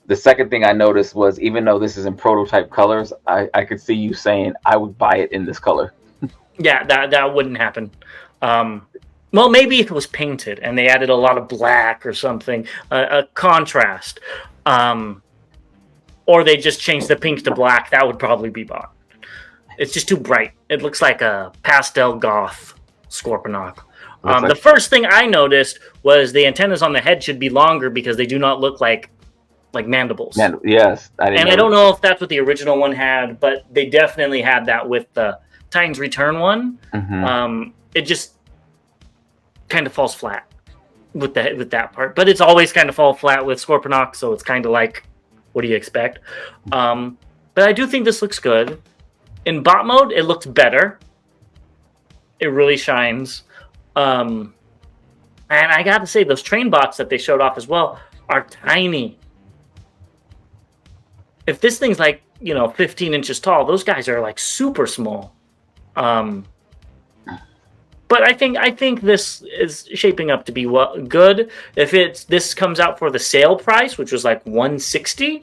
S2: The second thing I noticed was, even though this is in prototype colors, I could see you saying I would buy it in this color.
S1: Yeah, that wouldn't happen. Well, maybe if it was painted and they added a lot of black or something, a contrast, or they just changed the pink to black, that would probably be bought. It's just too bright. It looks like a pastel goth Scorponok. The first thing I noticed was the antennas on the head should be longer because they do not look like mandibles.
S2: Yes,
S1: I don't know if that's what the original one had, but they definitely had that with the Titan's Return one.
S2: Mm-hmm.
S1: It just kind of falls flat with that part, but it's always kind of fall flat with Scorponok, so it's kind of like, what do you expect? But I do think this looks good. In bot mode, it looks better. It really shines. And I got to say, those train bots that they showed off as well are tiny. If this thing's like 15 inches tall, those guys are like super small. But I think this is shaping up to be good. If this comes out for the sale price, which was like $160,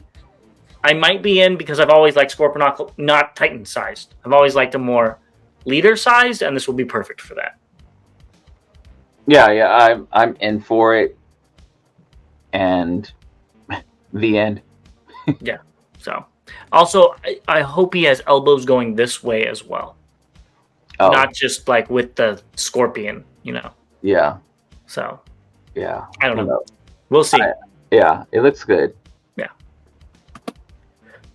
S1: I might be in, because I've always liked Scorponok not Titan sized. I've always liked them more leader sized, and this will be perfect for that.
S2: Yeah, I'm in for it. And the end.
S1: Yeah. So, also, I hope he has elbows going this way as well. Oh. Not just like with the Scorpion,
S2: Yeah.
S1: So.
S2: Yeah.
S1: I don't know. We'll see.
S2: Yeah, it looks good.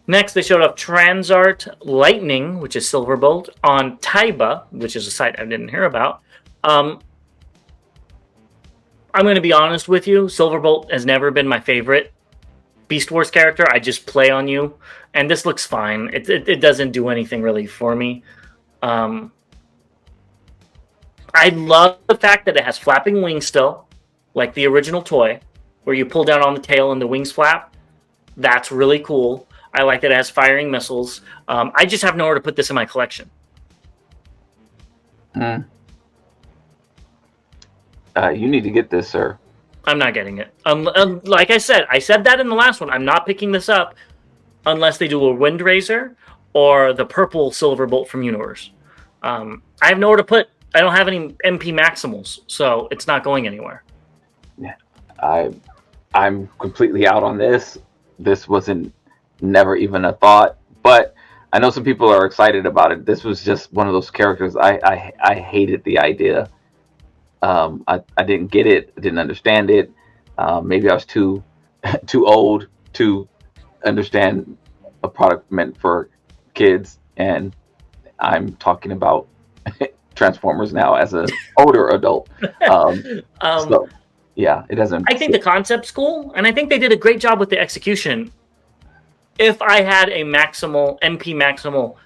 S1: Next, they showed off Transart Lightning, which is Silverbolt, on Taiba, which is a site I didn't hear about. I'm going to be honest with you. Silverbolt has never been my favorite Beast Wars character. I just play on you, and this looks fine. It doesn't do anything really for me. I love the fact that it has flapping wings still, like the original toy, where you pull down on the tail and the wings flap. That's really cool. I like that it has firing missiles. I just have nowhere to put this in my collection.
S2: You need to get this, sir.
S1: I'm not getting it. Like I said that in the last one. I'm not picking this up unless they do a Windrazor or the purple Silverbolt from Universe. I have nowhere to put. I don't have any MP Maximals, so it's not going anywhere.
S2: Yeah, I'm completely out on this. This wasn't never even a thought, but I know some people are excited about it. This was just one of those characters I hated the idea. I didn't get it. I didn't understand it. Maybe I was too old to understand a product meant for kids, and I'm talking about Transformers now as an older adult. So yeah, it doesn't.
S1: I think the concept's cool, and I think they did a great job with the execution. If I had a MP Maximal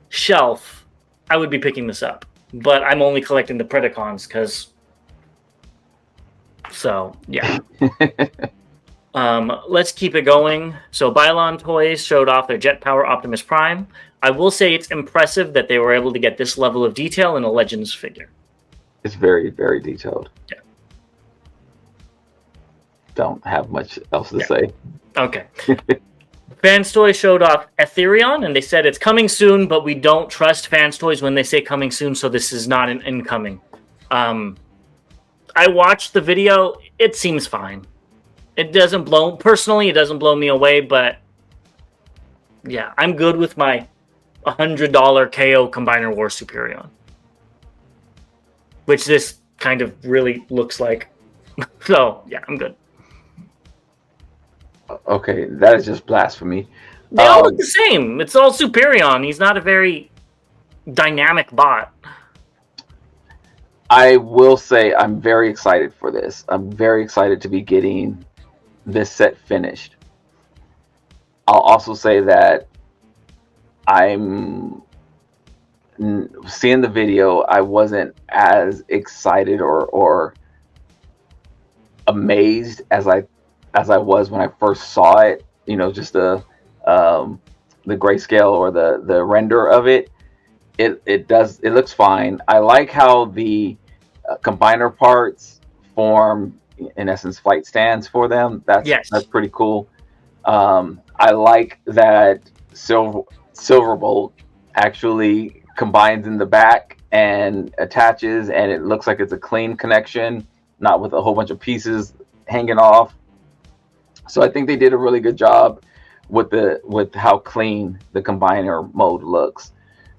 S1: shelf, I would be picking this up. But I'm only collecting the Predacons because. So yeah. Let's keep it going. So Bylon Toys showed off their Jet Power Optimus Prime. I will say it's impressive that they were able to get this level of detail in a Legends figure.
S2: It's very, very detailed.
S1: Yeah.
S2: Don't have much else to say.
S1: Okay. Fans Toys showed off Etherion, and they said it's coming soon, but we don't trust Fans Toys when they say coming soon, so this is not an incoming. I watched the video. It seems fine. It doesn't blow me away, but yeah, I'm good with my $100 KO Combiner War Superion, which this kind of really looks like. So yeah, I'm good.
S2: Okay, that is just blasphemy.
S1: They all look the same. It's all Superion. He's not a very dynamic bot.
S2: I will say I'm very excited for this. I'm very excited to be getting this set finished. I'll also say that I'm seeing the video. I wasn't as excited or amazed as I was when I first saw it. You know, just the grayscale or the render of it. It looks fine. I like how the combiner parts form, in essence, flight stands for them. That's pretty cool. I like that Silverbolt actually combines in the back and attaches, and it looks like it's a clean connection, not with a whole bunch of pieces hanging off. So I think they did a really good job with how clean the combiner mode looks.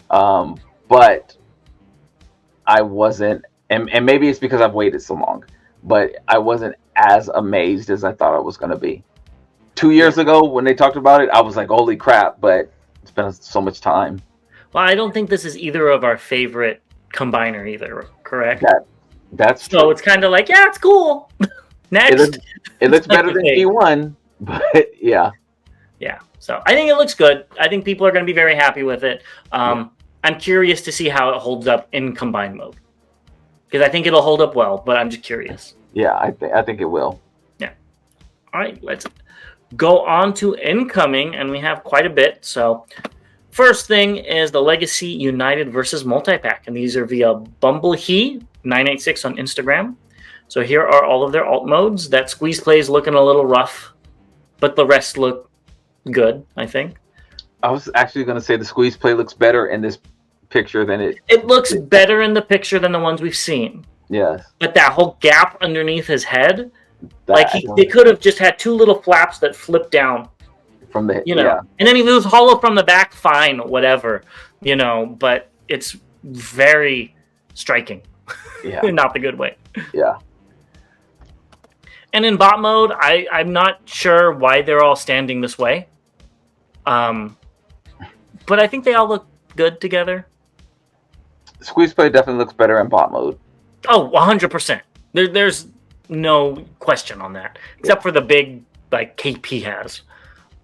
S2: But I wasn't, and maybe it's because I've waited so long, but I wasn't as amazed as I thought I was going to be. 2 years ago, when they talked about it, I was like, holy crap, but it's been so much time.
S1: Well, I don't think this is either of our favorite combiner either, correct?
S2: That's
S1: so true. It's kind of like, yeah, it's cool. Next.
S2: It looks better than G1, but yeah.
S1: Yeah, so I think it looks good. I think people are going to be very happy with it. I'm curious to see how it holds up in combined mode, because I think it'll hold up well, but I'm just curious.
S2: Yeah, I think it will.
S1: Yeah. All right, let's go on to incoming, and we have quite a bit. So first thing is the Legacy United versus Multipack, and these are via Bumblehe986 on Instagram. So here are all of their alt modes. That squeeze play is looking a little rough, but the rest look good, I think.
S2: I was actually going to say the squeeze play looks better in this picture than it...
S1: It looks better in the picture than the ones we've seen.
S2: Yes.
S1: But that whole gap underneath his head, they could have just had two little flaps that flip down.
S2: From the...
S1: Yeah. And then if it was hollow from the back, fine, whatever. But it's very striking.
S2: Yeah.
S1: Not the good way.
S2: Yeah.
S1: And in bot mode, I'm not sure why they're all standing this way. But I think they all look good together.
S2: Squeeze play definitely looks better in bot mode.
S1: Oh, 100%. There's no question on that, except for the big like KP has.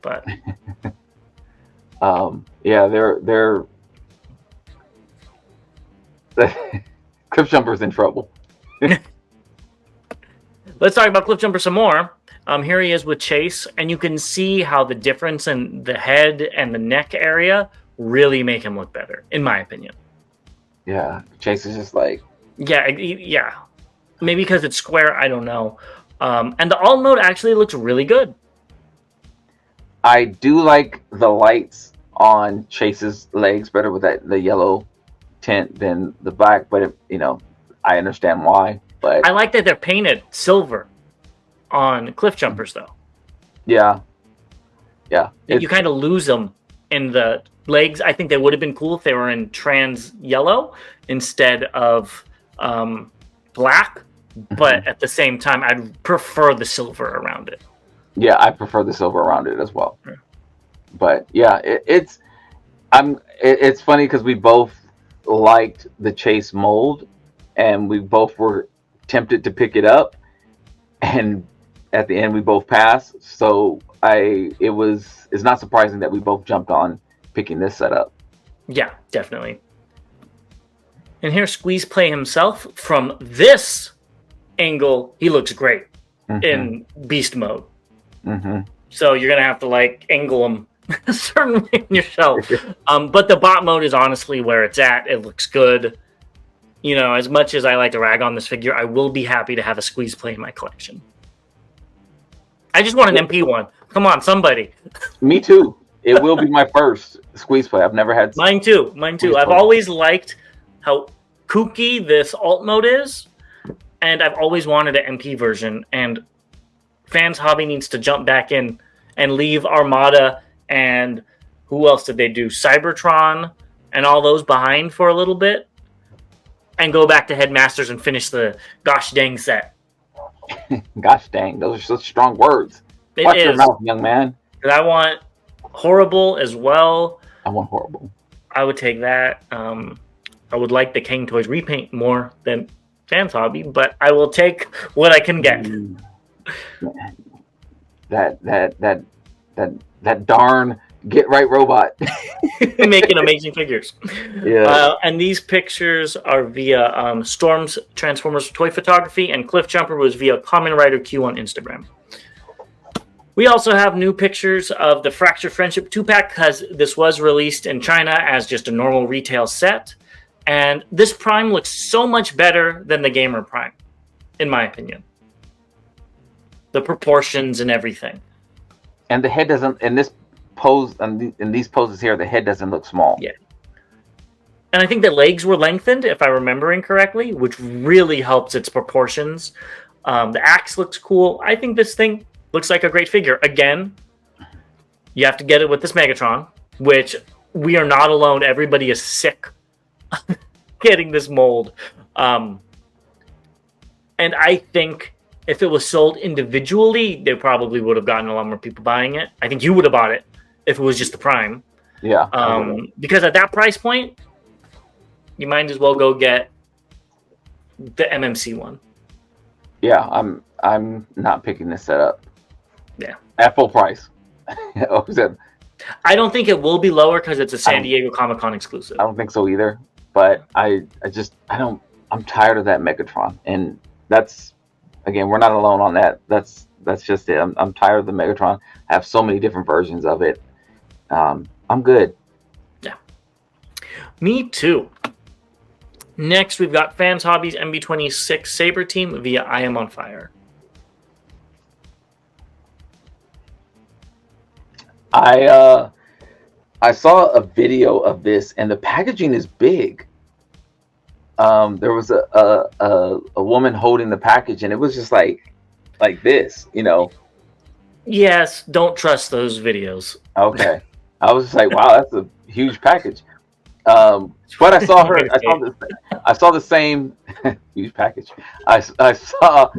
S1: But
S2: yeah, they're Cliff Jumper's in trouble.
S1: Let's talk about Cliff Jumper some more. Here he is with Chase, and you can see how the difference in the head and the neck area really make him look better, in my opinion.
S2: Yeah, Chase is just like...
S1: Yeah. Maybe because it's square, I don't know. And the alt mode actually looks really good.
S2: I do like the lights on Chase's legs better with the yellow tint than the black, but I understand why. But
S1: I like that they're painted silver on Cliff Jumpers, though.
S2: Yeah.
S1: You kind of lose them in the legs. I think they would have been cool if they were in trans yellow instead of black. But at the same time, I'd prefer the silver around it.
S2: Yeah, I prefer the silver around it as well.
S1: Yeah.
S2: But yeah, it's funny because we both liked the Chase mold, and we both were tempted to pick it up, and at the end we both passed. So it's not surprising that we both jumped on picking this setup.
S1: Yeah, definitely. And here's Squeeze Play himself from this angle. He looks great in beast mode. So you're gonna have to like angle him a certain way in yourself. But the bot mode is honestly where it's at. It looks good. As much as I like to rag on this figure, I will be happy to have a Squeeze Play in my collection. I just want an MP one. Come on, somebody.
S2: Me too. It will be my first Squeeze Play. I've never had...
S1: Mine too. I've always liked how kooky this alt mode is, and I've always wanted an MP version, and Fans Hobby needs to jump back in and leave Armada and who else did they do? Cybertron and all those behind for a little bit, and go back to Headmasters and finish the gosh dang set.
S2: Gosh dang, those are such strong words. Watch your mouth, young man.
S1: And I want Horrible as well.
S2: I want Horrible.
S1: I would take that. I would like the King Toys repaint more than Fans Hobby, but I will take what I can get.
S2: That darn get right robot.
S1: Making amazing figures.
S2: Yeah.
S1: And these pictures are via Storm's Transformers Toy Photography, and Cliff Jumper was via Common Rider Q on Instagram. We also have new pictures of the Fractured Friendship 2-pack because this was released in China as just a normal retail set. And this Prime looks so much better than the Gamer Prime, in my opinion. The proportions and everything.
S2: And the head doesn't, in this pose, in these poses here, the head doesn't look small.
S1: Yeah. And I think the legs were lengthened, if I'm remembering correctly, which really helps its proportions. The axe looks cool. I think this thing looks like a great figure. Again, you have to get it with this Megatron, which we are not alone. Everybody is sick getting this mold. And I think if it was sold individually, they probably would have gotten a lot more people buying it. I think you would have bought it if it was just the Prime.
S2: Yeah.
S1: Because at that price point, you might as well go get the MMC one.
S2: Yeah, I'm not picking this setup.
S1: Yeah.
S2: At full price.
S1: I don't think it will be lower because it's a San Diego Comic-Con exclusive.
S2: I don't think so either. But I'm tired of that Megatron. And that's, again, we're not alone on that. That's just it. I'm tired of the Megatron. I have so many different versions of it. I'm good.
S1: Yeah. Me too. Next, we've got Fans Hobbies MB26 Saber Team via I Am on Fire.
S2: I saw a video of this, and the packaging is big. There was a woman holding the package, and it was just like this,
S1: Yes, don't trust those videos.
S2: Okay, I was just like, wow, that's a huge package. But I saw her. I saw the same huge package. I saw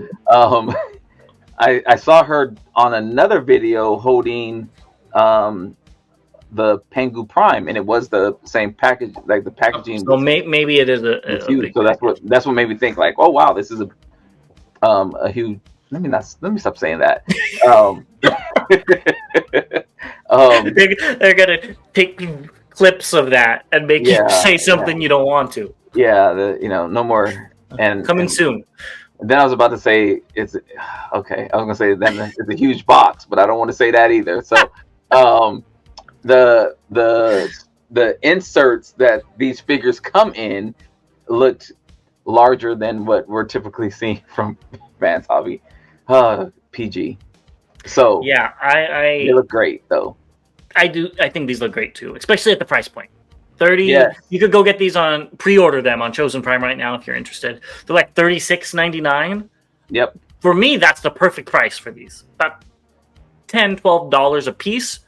S2: I saw her on another video holding the Pengu Prime, and it was the same package. Like the packaging
S1: So maybe it is
S2: was
S1: a
S2: huge.
S1: big
S2: So
S1: package.
S2: that's what made me think like, oh wow, this is a huge. Let me stop saying that. Um, um,
S1: They're gonna take clips of that and make you
S2: yeah,
S1: say something you don't want to.
S2: yeah. No more.
S1: Coming
S2: And
S1: soon.
S2: then I was about to say it's okay. I was gonna say then it's a huge box, but I don't want to say that either. So, um, the inserts that these figures come in looked larger than what we're typically seeing from Vans Hobby, PG. So
S1: Yeah,
S2: they look great though.
S1: I do. I think these look great too, especially at the price point. 30.
S2: Yes.
S1: You could go get these on pre-order them on Chosen Prime right now if you're interested. They're like $36.99.
S2: Yep.
S1: For me, that's the perfect price for these. About $10-12 a piece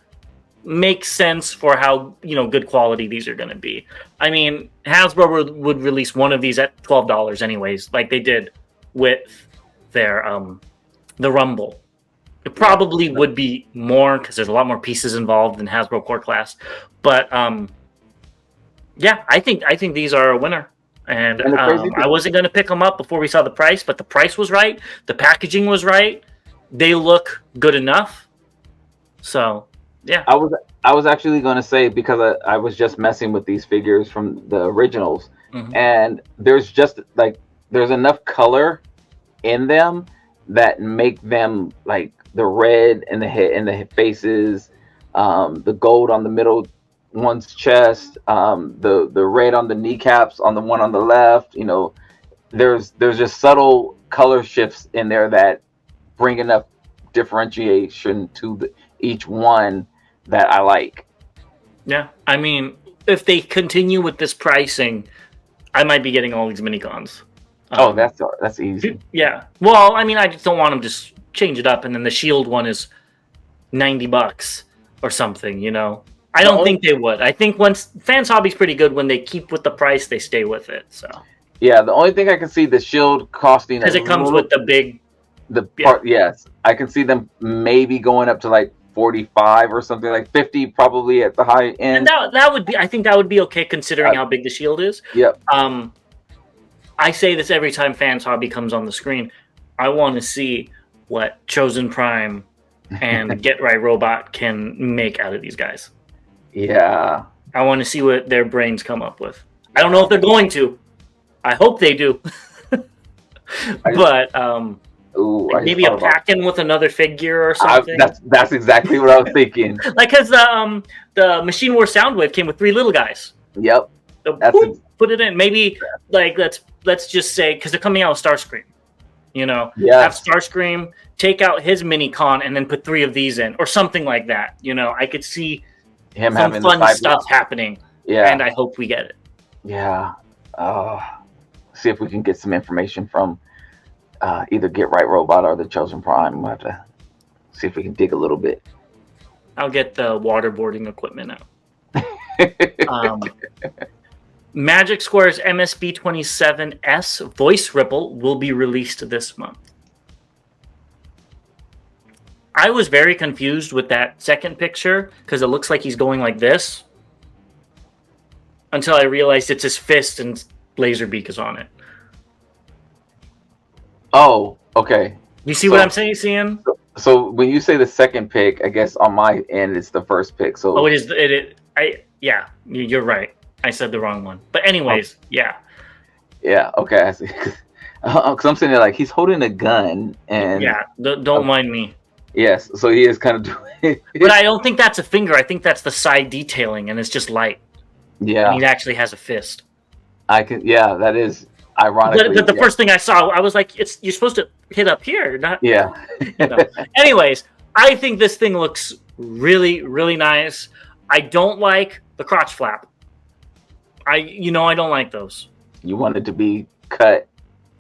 S1: makes sense for how good quality these are going to be. I mean, Hasbro would release one of these at $12 anyways, like they did with their the Rumble. It probably would be more because there's a lot more pieces involved than Hasbro Core Class, but yeah, I think these are a winner. And I wasn't going to pick them up before we saw the price, but the price was right. The packaging was right. They look good enough. So, yeah.
S2: I was actually going to say, because I was just messing with these figures from the originals, and there's enough color in them that make them like the red in the head and the faces, the gold on the middle one's chest, the red on the kneecaps on the one on the left. There's just subtle color shifts in there that bring enough differentiation to each one that I like.
S1: Yeah, I mean, if they continue with this pricing, I might be getting all these minicons.
S2: That's easy.
S1: Yeah. Well, I mean, I just don't want them to change it up, and then the Shield one is $90 or something. I don't think they would. I think once Fans Hobby's pretty good when they keep with the price, they stay with it. So
S2: yeah, the only thing I can see the Shield costing
S1: because it comes with the big
S2: part. Yes, I can see them maybe going up to like 45 or something, like 50 probably at the high end.
S1: And that would be, I think that would be okay considering how big the Shield is.
S2: Yep.
S1: I say this every time Fans Hobby comes on the screen. I want to see what Chosen Prime and Get Right Robot can make out of these guys.
S2: Yeah.
S1: I want to see what their brains come up with. I don't know if they're going to. I hope they do. But maybe a pack-in with another figure or something.
S2: That's exactly what I was thinking.
S1: Like, because the Machine War Soundwave came with 3 little guys.
S2: Yep.
S1: So, put it in. Maybe like let's just say, because they're coming out with Starscream. Have Starscream take out his mini con and then put 3 of these in, or something like that. I could see
S2: him
S1: some
S2: having
S1: fun stuff happening.
S2: Yeah.
S1: And I hope we get it.
S2: Yeah. See if we can get some information from either Get Right Robot or the Chosen Prime. We'll have to see if we can dig a little bit.
S1: I'll get the waterboarding equipment out. Magic Square's MSB 27S Voice Ripple will be released this month. I was very confused with that second picture because it looks like he's going like this until I realized it's his fist and Laserbeak is on it.
S2: Oh, okay.
S1: You see what I'm saying, Cian?
S2: So when you say the second pick, I guess on my end it's the first pick. So
S1: it is. Yeah, you're right. I said the wrong one. But anyways, yeah.
S2: Yeah. Okay. I see. Because I'm sitting there like he's holding a gun and
S1: yeah. Don't mind me.
S2: Yes. So he is kind of doing.
S1: But I don't think that's a finger. I think that's the side detailing, and it's just light.
S2: Yeah.
S1: And he actually has a fist.
S2: Yeah, that is ironically.
S1: But the first thing I saw, I was like, you're supposed to hit up here, not.
S2: Yeah.
S1: Anyways, I think this thing looks really, really nice. I don't like the crotch flap. I don't like those. You
S2: want it to be cut.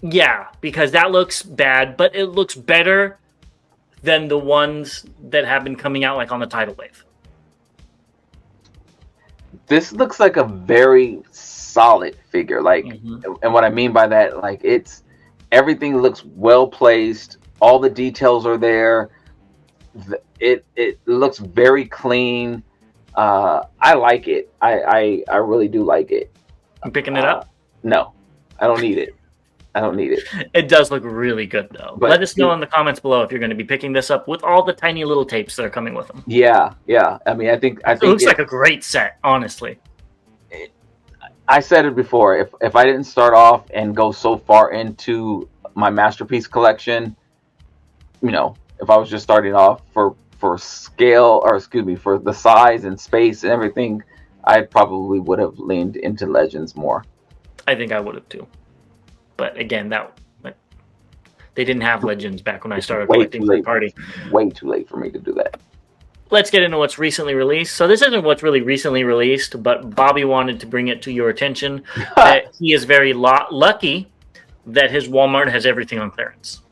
S1: Yeah, because that looks bad, but it looks better than the ones that have been coming out like on the tidal wave.
S2: This looks like a very solid figure. Like, and what I mean by that, like everything looks well placed. All the details are there. It looks very clean. I like it. I really do like it.
S1: I'm picking it up.
S2: No, I don't need it. I don't need it.
S1: It does look really good, though.
S2: But
S1: Let us know in the comments below if you're going to be picking this up with all the tiny little tapes that are coming with them.
S2: yeah. I mean, I think
S1: it looks like a great set, honestly.
S2: I said it before. If I didn't start off and go so far into my masterpiece collection, you know, if I was just starting off for scale, or excuse me, for the size and space and everything, I probably would have leaned into Legends more.
S1: I think I would have too. But again, they didn't have Legends back when I started collecting third party.
S2: Way too late for me to do that.
S1: Let's get into what's recently released. So this isn't what's really recently released, but Bobby wanted to bring it to your attention that he is very lucky that his Walmart has everything on clearance.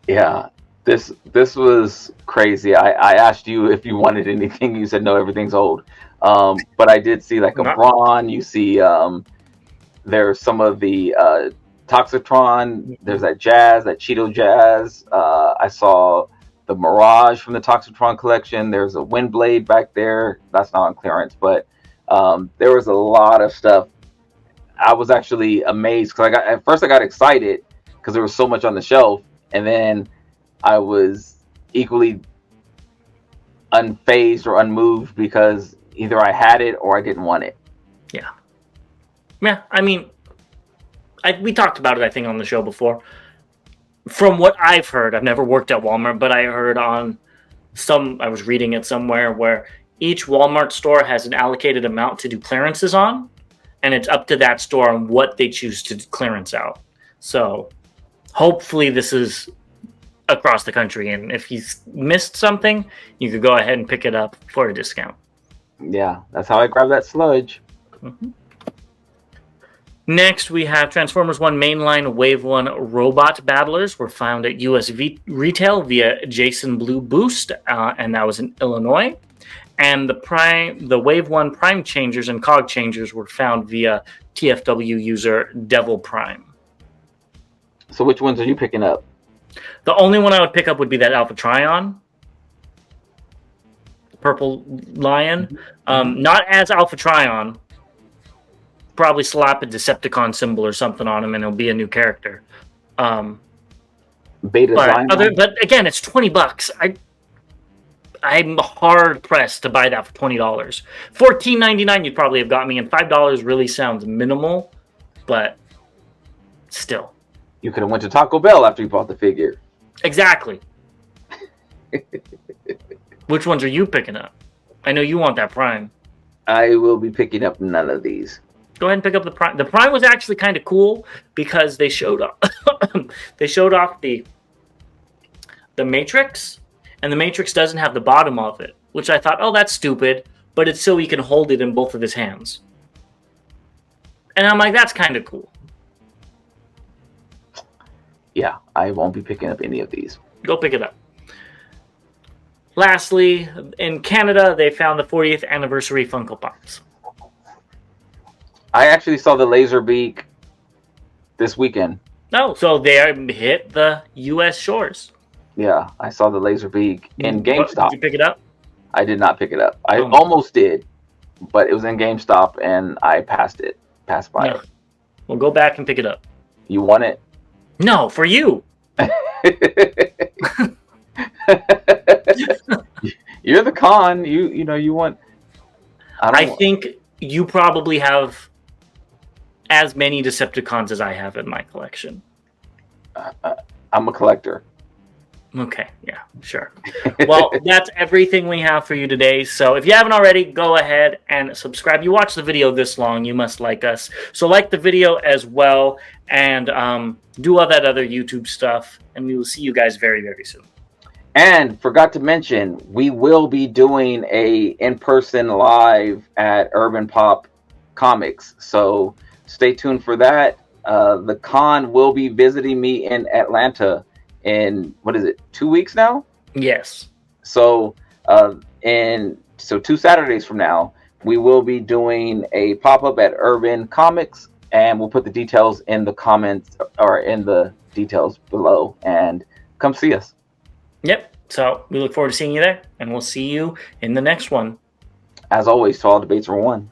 S2: Yeah, this was crazy. I asked you if you wanted anything. You said no, everything's old. But I did see like a Braun. You see there's some of the Toxitron. There's that Jazz, that Cheeto Jazz. I saw the Mirage from the Toxitron collection. There's a Windblade back there. That's not on clearance, but there was a lot of stuff. I was actually amazed because at first I got excited because there was so much on the shelf, and then I was equally unfazed or unmoved because either I had it or I didn't want it.
S1: Yeah. I mean, we talked about it, I think, on the show before. From what I've heard, I've never worked at Walmart, but I heard I was reading it somewhere where each Walmart store has an allocated amount to do clearances on, and it's up to that store on what they choose to clearance out. So hopefully this is across the country, and if he's missed something, you could go ahead and pick it up for a discount.
S2: Yeah, that's how I grabbed that sludge.
S1: Mm-hmm. Next, we have Transformers 1 Mainline Wave 1 Robot Battlers were found at US retail via Jason Blue Boost, and that was in Illinois. And the Wave 1 Prime Changers and Cog Changers were found via TFW user Devil Prime.
S2: So which ones are you picking up?
S1: The only one I would pick up would be that Alpha Trion. Purple Lion. Not as Alpha Trion. Probably slap a Decepticon symbol or something on him and he'll be a new character.
S2: Beta
S1: but again, it's $20. I'm hard pressed to buy that for $20. $14.99 you'd probably have got me, and $5 really sounds minimal, but still.
S2: You could have went to Taco Bell after you bought the figure.
S1: Exactly. Which ones are you picking up? I know you want that Prime.
S2: I will be picking up none of these.
S1: Go ahead and pick up the Prime. The Prime was actually kind of cool because they showed off the Matrix, and the Matrix doesn't have the bottom of it, which I thought, oh, that's stupid, but it's so he can hold it in both of his hands. And I'm like, that's kind of cool.
S2: Yeah, I won't be picking up any of these.
S1: Go pick it up. Lastly, in Canada, they found the 40th anniversary Funko Pops.
S2: I actually saw the Laserbeak this weekend.
S1: Oh, so they hit the U.S. shores.
S2: Yeah, I saw the Laserbeak in GameStop.
S1: Did you pick it up?
S2: I did not pick it up. I almost did, but it was in GameStop and I passed by it.
S1: Well, go back and pick it up.
S2: You want it?
S1: No, for you.
S2: You're the con. You want.
S1: I think you probably have as many Decepticons as I have in my collection.
S2: I'm a collector.
S1: Okay, yeah, sure. Well, that's everything we have for you today. So if you haven't already, go ahead and subscribe. You watched the video this long, you must like us. So like the video as well, and do all that other YouTube stuff. And we will see you guys very, very soon.
S2: And forgot to mention, we will be doing a in-person live at Urban Pop Comics. So stay tuned for that. The con will be visiting me in Atlanta in, 2 weeks now?
S1: Yes.
S2: So 2 Saturdays from now, we will be doing a pop-up at Urban Comics, and we'll put the details in the comments or in the details below, and come see us.
S1: Yep. So we look forward to seeing you there, and we'll see you in the next one.
S2: As always, to all debates are won.